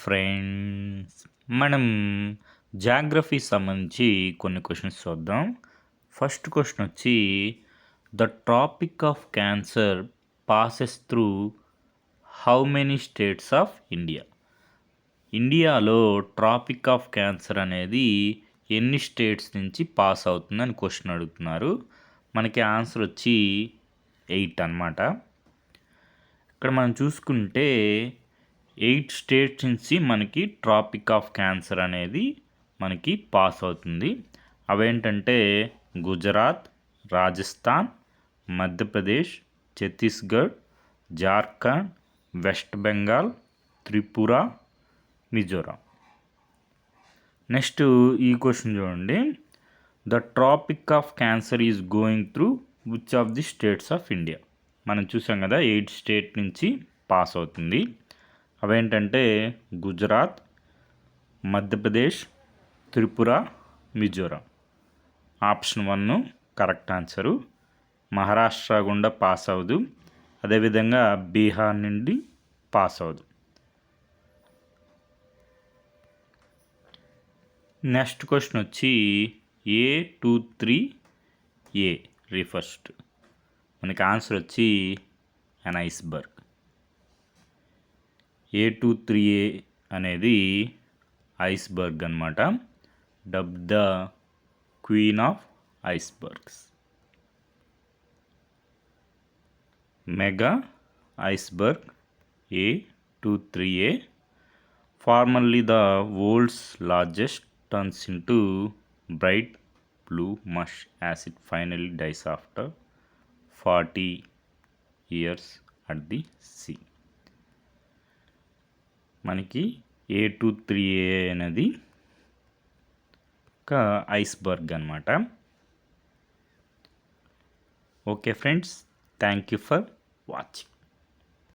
Friends, మనం geography సంబంధించి కొన్ని క్వశ్చన్స్ చూద్దాం. ఫస్ట్ క్వశ్చన్ వచ్చి, the tropic of cancer passes through how many states of India? ఇండియాలో ట్రాపిక్ ఆఫ్ క్యాన్సర్ అనేది ఎన్ని స్టేట్స్ నుంచి పాస్ అవుతుందని క్వశ్చన్ అడుగుతున్నారు. మనకి ఆన్సర్ వచ్చి 8 అన్నమాట. ఇక్కడ మనం చూసుకుంటే 8 స్టేట్స్ నుంచి మనకి ట్రాపిక్ ఆఫ్ క్యాన్సర్ అనేది మనకి పాస్ అవుతుంది. అవేంటంటే గుజరాత్, రాజస్థాన్, మధ్యప్రదేశ్, ఛత్తీస్గఢ్, జార్ఖండ్, వెస్ట్ బెంగాల్, త్రిపుర, మిజోరాం. నెక్స్ట్ ఈ క్వశ్చన్ చూడండి, the tropic of cancer is going through which of the states of India? మనం చూసాం కదా 8 స్టేట్ నుంచి పాస్ అవుతుంది. అవేంటంటే Gujarat, Madhya Pradesh, Tripura, Mizoram. Option 1 correct answer. Maharashtra గుండా పాస్ అవ్వదు, అదేవిధంగా బీహార్ నుండి పాస్ అవ్వదు. నెక్స్ట్ క్వశ్చన్ వచ్చి A23A రిఫర్స్ట్. మనకి ఆన్సర్ వచ్చి అన్ ఐస్బర్గ్. A23A అనేది ఐస్బర్గ్ అనమాట. Dub the queen of icebergs. Mega iceberg A23A, formerly the world's largest, turns into bright blue mush as it finally dies after 40 years at the sea. మనకి A23A అనేది ఒక iceberg అనమాట. Okay friends, thank you for watching.